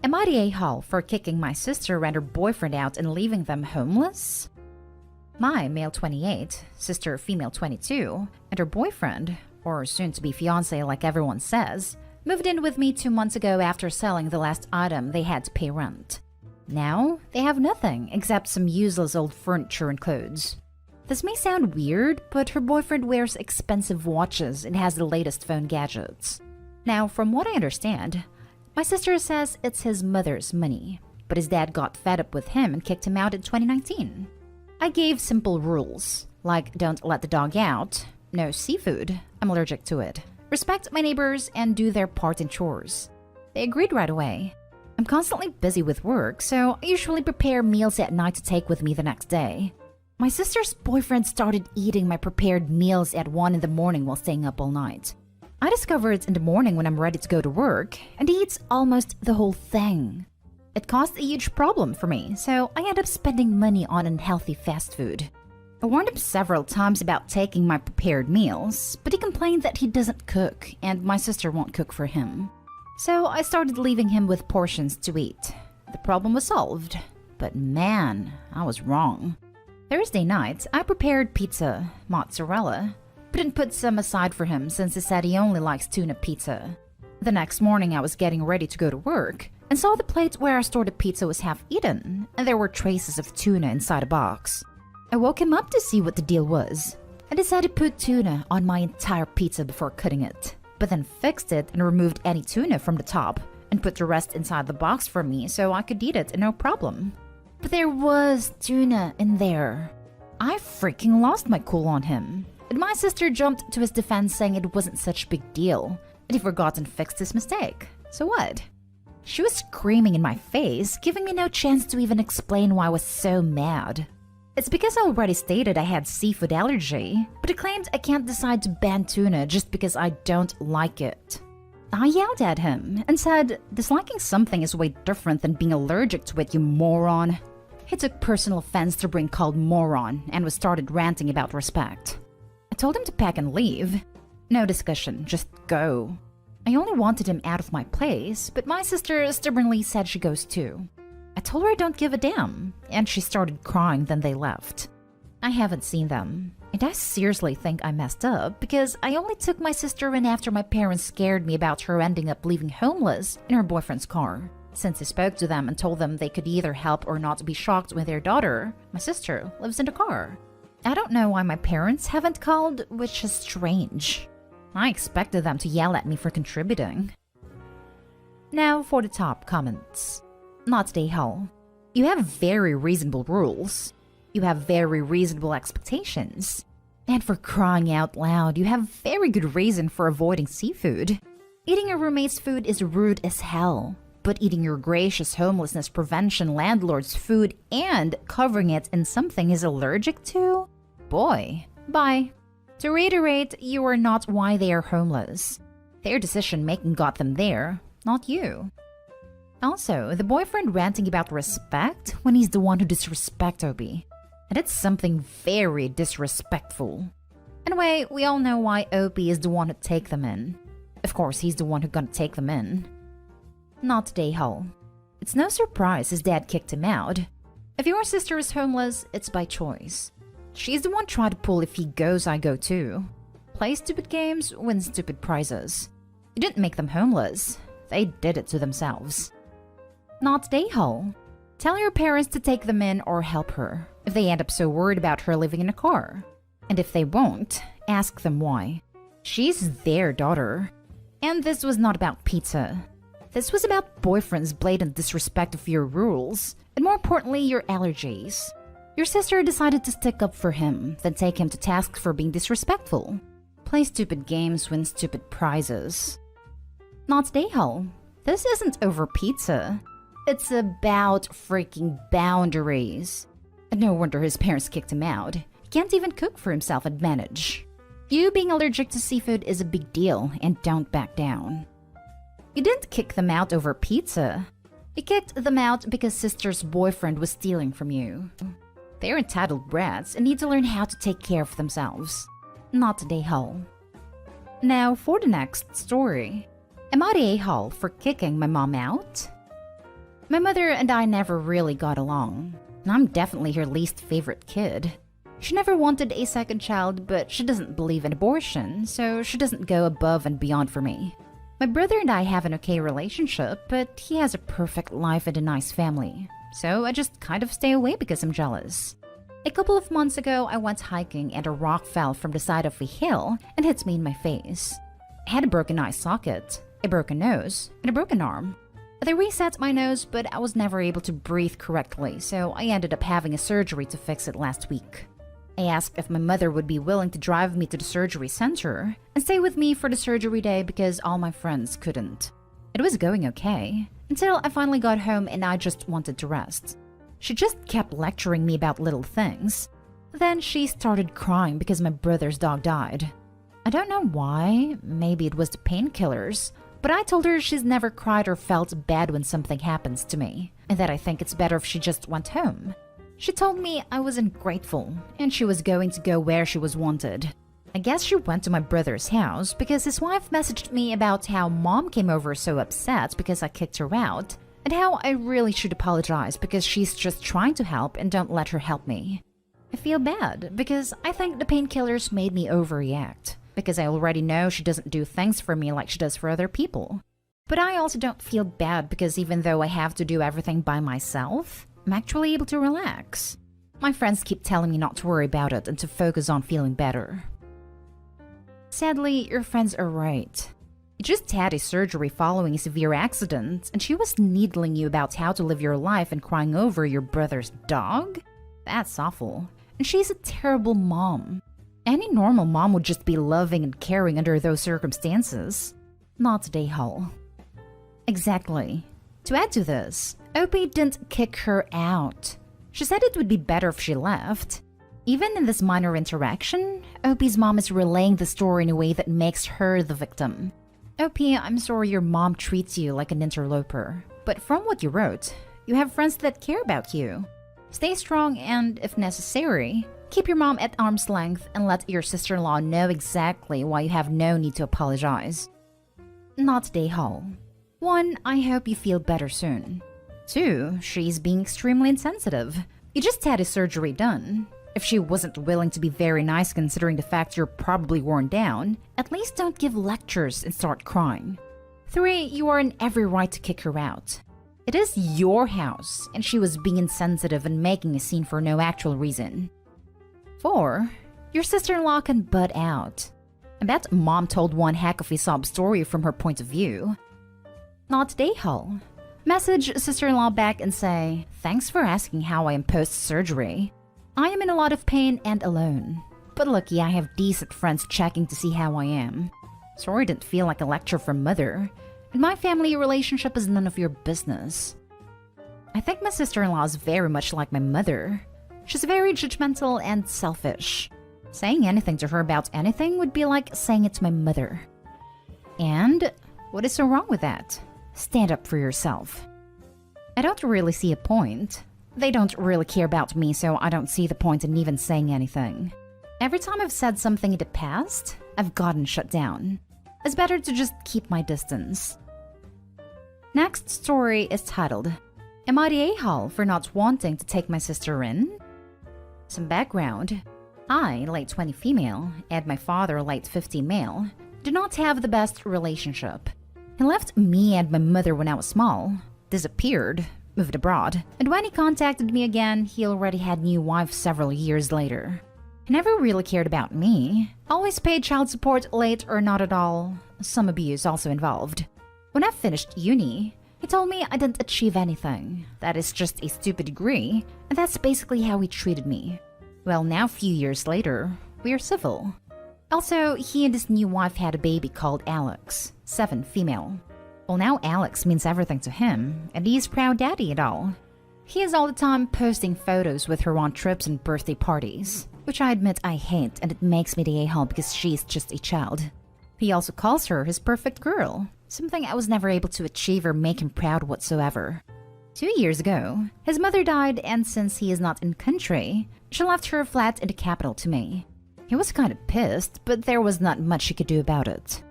Am I the a-hole for kicking my sister and her boyfriend out and leaving them homeless? My male 28, sister female 22, and her boyfriend, or soon-to-be fiancé like everyone says, moved in with me 2 months ago after selling the last item they had to pay rent. Now, they have nothing except some useless old furniture and clothes. This may sound weird, but her boyfriend wears expensive watches and has the latest phone gadgets. Now, from what I understand, my sister says it's his mother's money, but his dad got fed up with him and kicked him out in 2019. I gave simple rules, like don't let the dog out, no seafood, I'm allergic to it, respect my neighbors, and do their part in chores. They agreed right away. I'm constantly busy with work, so I usually prepare meals at night to take with me the next day. My sister's boyfriend started eating my prepared meals at 1 in the morning while staying up all night. I discover it in the morning when I'm ready to go to work, and he eats almost the whole thing. It caused a huge problem for me, so I end up spending money on unhealthy fast food. I warned him several times about taking my prepared meals, but he complained that he doesn't cook and my sister won't cook for him. So I started leaving him with portions to eat. The problem was solved, but man, I was wrong. Thursday night, I prepared pizza, mozzarella, but didn't put some aside for him since he said he only likes tuna pizza. The next morning I was getting ready to go to work and saw the plate where I stored the pizza was half eaten, and there were traces of tuna inside a box. I woke him up to see what the deal was, and decided to put tuna on my entire pizza before cutting it, but then fixed it and removed any tuna from the top, and put the rest inside the box for me so I could eat it no problem. But there was tuna in there. I freaking lost my cool on him, and my sister jumped to his defense saying it wasn't such a big deal, and he forgot and fixed his mistake. So what? She was screaming in my face, giving me no chance to even explain why I was so mad. It's because I already stated I had seafood allergy, but he claimed I can't decide to ban tuna just because I don't like it. I yelled at him and said, disliking something is way different than being allergic to it, you moron. He took personal offense to being called moron and was started ranting about respect. I told him to pack and leave. No discussion, just go. I only wanted him out of my place, but my sister stubbornly said she goes too. I told her I don't give a damn, and she started crying, then they left. I haven't seen them, and I seriously think I messed up because I only took my sister in after my parents scared me about her ending up leaving homeless in her boyfriend's car. Since I spoke to them and told them they could either help or not be shocked when their daughter, my sister, lives in the car. I don't know why my parents haven't called, which is strange. I expected them to yell at me for contributing. Now for the top comments. Not the hell. You have very reasonable rules. You have very reasonable expectations. And for crying out loud, you have very good reason for avoiding seafood. Eating your roommate's food is rude as hell. But eating your gracious homelessness prevention landlord's food and covering it in something he's allergic to? Boy, bye. To reiterate, you are not why they are homeless. Their decision-making got them there, not you. Also, the boyfriend ranting about respect when he's the one who disrespects Obi. And it's something very disrespectful. Anyway, we all know why Obi is the one who take them in. Of course, he's the one who gonna take them in. Not Dayhole. It's no surprise his dad kicked him out. If your sister is homeless, it's by choice. She's the one trying to pull if he goes, I go too. Play stupid games, win stupid prizes. You didn't make them homeless. They did it to themselves. Not Dayhole. Tell your parents to take them in or help her, if they end up so worried about her living in a car. And if they won't, ask them why. She's their daughter. And this was not about pizza. This was about boyfriend's blatant disrespect of your rules, and more importantly, your allergies. Your sister decided to stick up for him, then take him to task for being disrespectful. Play stupid games, win stupid prizes. Not Dayhole. This isn't over pizza. It's about freaking boundaries. And no wonder his parents kicked him out. He can't even cook for himself and manage. You being allergic to seafood is a big deal, and don't back down. You didn't kick them out over pizza. You kicked them out because sister's boyfriend was stealing from you. They're entitled brats and need to learn how to take care of themselves. Not the a-hole. Now for the next story. Am I the a-hole for kicking my mom out? My mother and I never really got along. I'm definitely her least favorite kid. She never wanted a second child, but she doesn't believe in abortion, so she doesn't go above and beyond for me. My brother and I have an okay relationship, but he has a perfect life and a nice family. So I just kind of stay away because I'm jealous. A couple of months ago, I went hiking and a rock fell from the side of a hill and hit me in my face. I had a broken eye socket, a broken nose, and a broken arm. They reset my nose, but I was never able to breathe correctly, so I ended up having a surgery to fix it last week. I asked if my mother would be willing to drive me to the surgery center and stay with me for the surgery day because all my friends couldn't. It was going okay, until I finally got home and I just wanted to rest. She just kept lecturing me about little things. Then she started crying because my brother's dog died. I don't know why, maybe it was the painkillers, but I told her she's never cried or felt bad when something happens to me, and that I think it's better if she just went home. She told me I was ungrateful, and she was going to go where she was wanted. I guess she went to my brother's house because his wife messaged me about how mom came over so upset because I kicked her out, and how I really should apologize because she's just trying to help and don't let her help me. I feel bad because I think the painkillers made me overreact, because I already know she doesn't do things for me like she does for other people. But I also don't feel bad because even though I have to do everything by myself, I'm actually able to relax. My friends keep telling me not to worry about it and to focus on feeling better. Sadly, your friends are right. You just had a surgery following a severe accident, and she was needling you about how to live your life and crying over your brother's dog? That's awful. And she's a terrible mom. Any normal mom would just be loving and caring under those circumstances. Not Dayhall. Exactly. To add to this, Opie didn't kick her out. She said it would be better if she left. Even in this minor interaction, Opie's mom is relaying the story in a way that makes her the victim. Opie, I'm sorry your mom treats you like an interloper, but from what you wrote, you have friends that care about you. Stay strong and, if necessary, keep your mom at arm's length and let your sister-in-law know exactly why you have no need to apologize. Not Dayhall. 1, I hope you feel better soon. 2, she's being extremely insensitive. You just had a surgery done. If she wasn't willing to be very nice considering the fact you're probably worn down, at least don't give lectures and start crying. 3, you are in every right to kick her out. It is your house, and she was being insensitive and making a scene for no actual reason. 4, your sister-in-law can butt out. I bet mom told one heck of a sob story from her point of view. Not Dayhall. Message sister-in-law back and say, thanks for asking how I am post-surgery. I am in a lot of pain and alone. But lucky I have decent friends checking to see how I am. Sorry it didn't feel like a lecture from mother. In my family, relationship is none of your business. I think my sister-in-law is very much like my mother. She's very judgmental and selfish. Saying anything to her about anything would be like saying it to my mother. And what is so wrong with that? Stand up for yourself. I don't really see a point. They don't really care about me, so I don't see the point in even saying anything. Every time I've said something in the past, I've gotten shut down. It's better to just keep my distance. Next story is titled, Am I the a-hole for not wanting to take my sister in? Some background. I, late 20 female, and my father, late 50 male, do not have the best relationship. He left me and my mother when I was small, disappeared, moved abroad, and when he contacted me again, he already had new wife several years later. He never really cared about me, always paid child support late or not at all, some abuse also involved. When I finished uni, he told me I didn't achieve anything, that is just a stupid degree, and that's basically how he treated me. Well, now a few years later, we are civil. Also, he and his new wife had a baby called Alex, 7 female. Well, now Alex means everything to him, and he's proud daddy and all. He is all the time posting photos with her on trips and birthday parties, which I admit I hate, and it makes me the a-hole because she's just a child. He also calls her his perfect girl, something I was never able to achieve or make him proud whatsoever. 2 years ago, his mother died, and since he is not in country, she left her flat in the capital to me. He was kind of pissed, but there was not much he could do about it.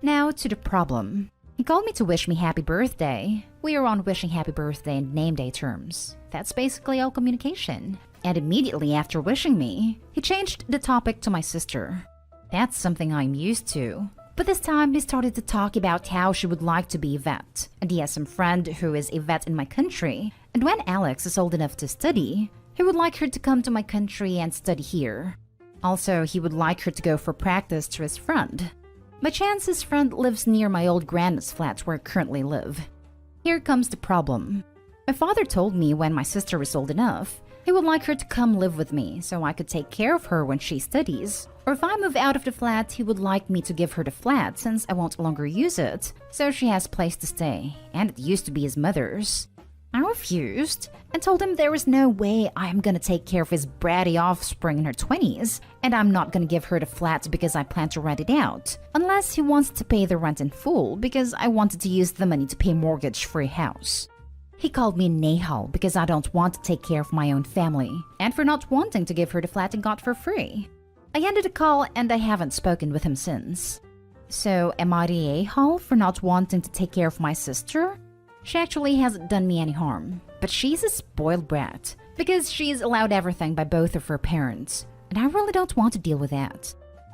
Now to the problem. He called me to wish me happy birthday. We are on wishing happy birthday and name day terms. That's basically all communication. And immediately after wishing me, he changed the topic to my sister. That's something I'm used to. But this time, he started to talk about how she would like to be a vet. And he has some friend who is a vet in my country. And when Alex is old enough to study, he would like her to come to my country and study here. Also, he would like her to go for practice to his friend. By chance, his friend lives near my old grandma's flat where I currently live. Here comes the problem. My father told me when my sister was old enough, he would like her to come live with me so I could take care of her when she studies. Or if I move out of the flat, he would like me to give her the flat since I won't longer use it, so she has a place to stay, and it used to be his mother's. I refused and told him there was no way I'm gonna take care of his bratty offspring in her 20s, and I'm not gonna give her the flat because I plan to rent it out, unless he wants to pay the rent in full because I wanted to use the money to pay mortgage for a house. He called me Nahal because I don't want to take care of my own family, and for not wanting to give her the flat I got for free. I ended the call and I haven't spoken with him since. So am I the a-hole for not wanting to take care of my sister? She actually hasn't done me any harm, but she's a spoiled brat because she's allowed everything by both of her parents, and I really don't want to deal with that.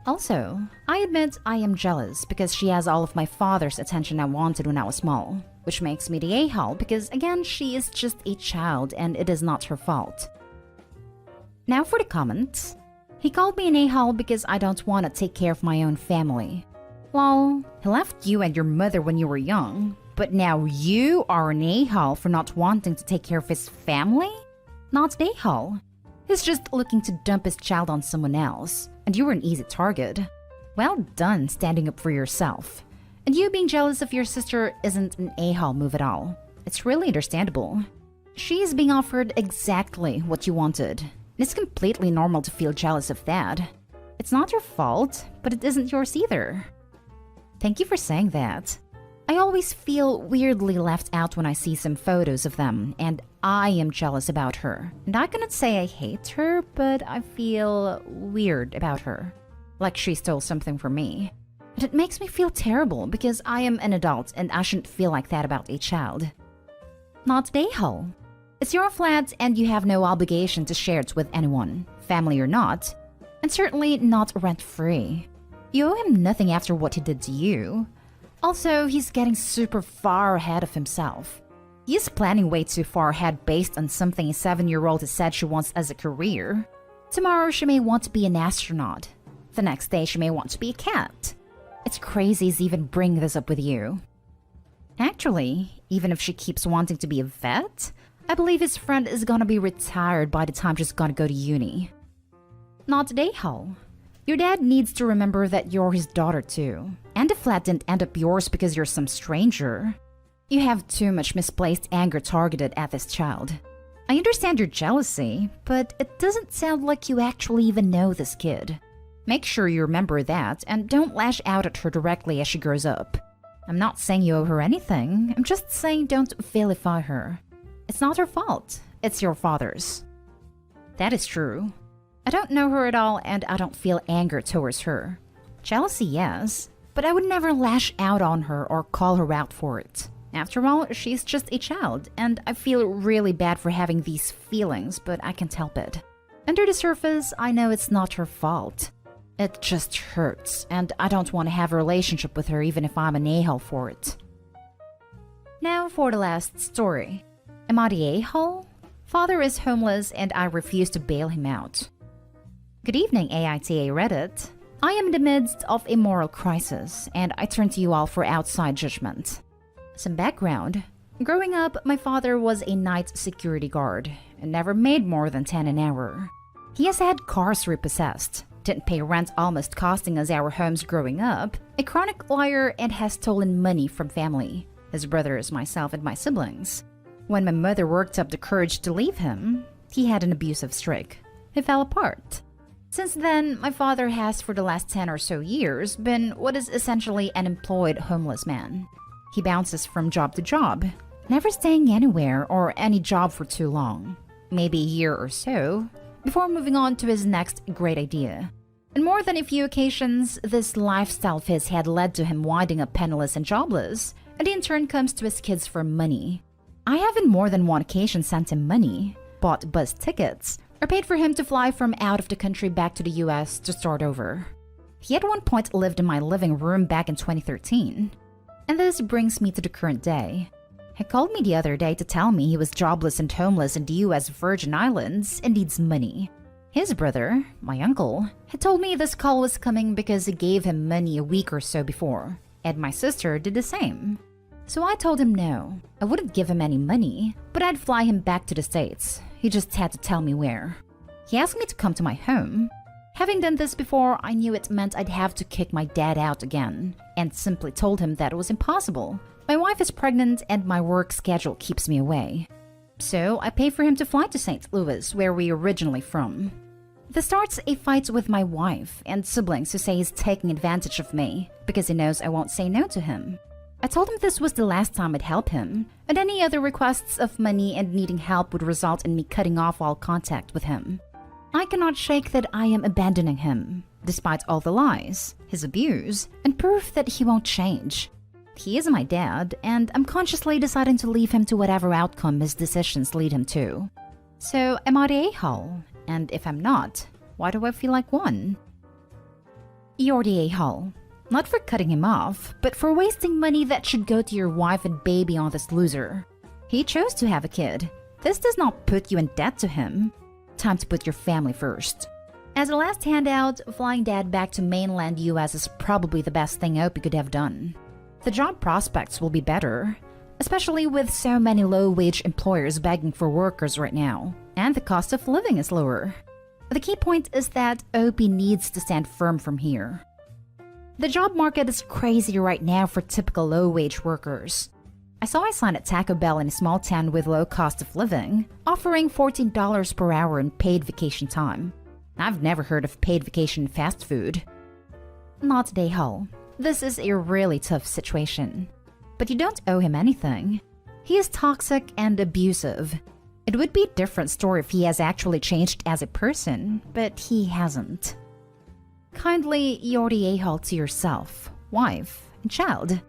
Also, I admit I am jealous because she has all of my father's attention I wanted when I was small, which makes me the a-hole because again she is just a child and it is not her fault. Now for the comments. He called me an a-hole because I don't want to take care of my own family. Lol, he left you and your mother when you were young, but now you are an a-hole for not wanting to take care of his family? Not an a-hole. He's just looking to dump his child on someone else, and you were an easy target. Well done standing up for yourself. And you being jealous of your sister isn't an a-hole move at all. It's really understandable. She is being offered exactly what you wanted. And it's completely normal to feel jealous of that. It's not your fault, but it isn't yours either. Thank you for saying that. I always feel weirdly left out when I see some photos of them, and I am jealous about her. And I cannot say I hate her, but I feel weird about her. Like she stole something from me. And it makes me feel terrible because I am an adult and I shouldn't feel like that about a child. Not an a-hole. It's your flat and you have no obligation to share it with anyone, family or not, and certainly not rent-free. You owe him nothing after what he did to you. Also, he's getting super far ahead of himself. He's planning way too far ahead based on something a 7-year-old has said she wants as a career. Tomorrow she may want to be an astronaut. The next day she may want to be a cat. It's crazy he's even bringing this up with you. Actually, even if she keeps wanting to be a vet, I believe his friend is gonna be retired by the time she's gonna go to uni. Not a a-hole. Your dad needs to remember that you're his daughter too. And the flat didn't end up yours because you're some stranger. You have too much misplaced anger targeted at this child. I understand your jealousy, but it doesn't sound like you actually even know this kid. Make sure you remember that and don't lash out at her directly as she grows up. I'm not saying you owe her anything, I'm just saying don't vilify her. It's not her fault, it's your father's. That is true. I don't know her at all and I don't feel anger towards her. Jealousy, yes, but I would never lash out on her or call her out for it. After all, she's just a child, and I feel really bad for having these feelings, but I can't help it. Under the surface, I know it's not her fault. It just hurts, and I don't want to have a relationship with her even if I'm an a-hole for it. Now for the last story. Am I the a-hole? Father is homeless and I refuse to bail him out. Good evening, AITA Reddit. I am in the midst of a moral crisis, and I turn to you all for outside judgment. Some background. Growing up, my father was a night security guard and never made more than 10 an hour. He has had cars repossessed, didn't pay rent almost costing us our homes growing up, a chronic liar, and has stolen money from family, his brothers, myself, and my siblings. When my mother worked up the courage to leave him, he had an abusive streak. He fell apart. Since then, my father has for the last 10 or so years been what is essentially an employed homeless man. He bounces from job to job, never staying anywhere or any job for too long, maybe a year or so, before moving on to his next great idea. On more than a few occasions, this lifestyle of his had led to him winding up penniless and jobless, and in turn comes to his kids for money. I have in more than one occasion sent him money, bought bus tickets, or paid for him to fly from out of the country back to the US to start over. He at one point lived in my living room back in 2013. And this brings me to the current day. He called me the other day to tell me he was jobless and homeless in the US Virgin Islands and needs money. His brother, my uncle, had told me this call was coming because he gave him money a week or so before, and my sister did the same. So I told him no, I wouldn't give him any money, but I'd fly him back to the States. He just had to tell me where. He asked me to come to my home. Having done this before, I knew it meant I'd have to kick my dad out again, and simply told him that it was impossible. My wife is pregnant and my work schedule keeps me away. So I pay for him to fly to St. Louis, where we're originally from. This starts a fight with my wife and siblings who say he's taking advantage of me because he knows I won't say no to him. I told him this was the last time I'd help him, and any other requests of money and needing help would result in me cutting off all contact with him. I cannot shake that I am abandoning him, despite all the lies, his abuse, and proof that he won't change. He is my dad, and I'm consciously deciding to leave him to whatever outcome his decisions lead him to. So, am I the a-hole? And if I'm not, why do I feel like one? You're the a-hole. Not for cutting him off, but for wasting money that should go to your wife and baby on this loser. He chose to have a kid. This does not put you in debt to him. Time to put your family first. As a last handout, flying dad back to mainland US is probably the best thing Opie could have done. The job prospects will be better, especially with so many low-wage employers begging for workers right now, and the cost of living is lower. The key point is that Opie needs to stand firm from here. The job market is crazy right now for typical low-wage workers. I saw a sign at Taco Bell in a small town with low cost of living, offering $14 per hour in paid vacation time. I've never heard of paid vacation fast food. Not today, Hull. This is a really tough situation. But you don't owe him anything. He is toxic and abusive. It would be a different story if he has actually changed as a person, but he hasn't. Kindly you're the a-hole to yourself, wife, and child.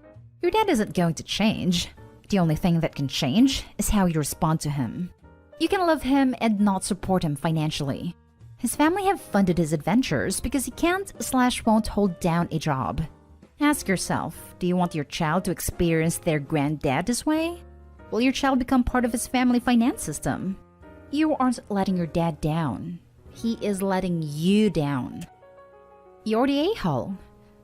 Your dad isn't going to change. The only thing that can change is how you respond to him. You can love him and not support him financially. His family have funded his adventures because he can't/won't hold down a job. Ask yourself, do you want your child to experience their granddad this way? Will your child become part of his family finance system? You aren't letting your dad down. He is letting you down. You're the a-hole.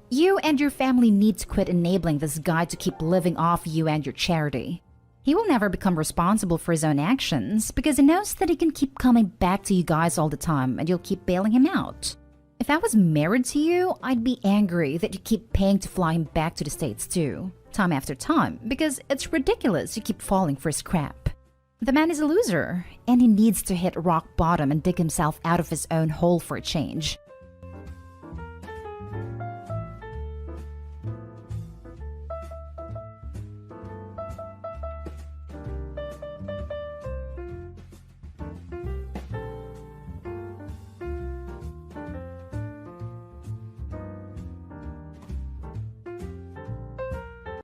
You and your family need to quit enabling this guy to keep living off you and your charity. He will never become responsible for his own actions because he knows that he can keep coming back to you guys all the time and you'll keep bailing him out. If I was married to you, I'd be angry that you keep paying to fly him back to the States too, time after time, because it's ridiculous you keep falling for his crap. The man is a loser, and he needs to hit rock bottom and dig himself out of his own hole for a change.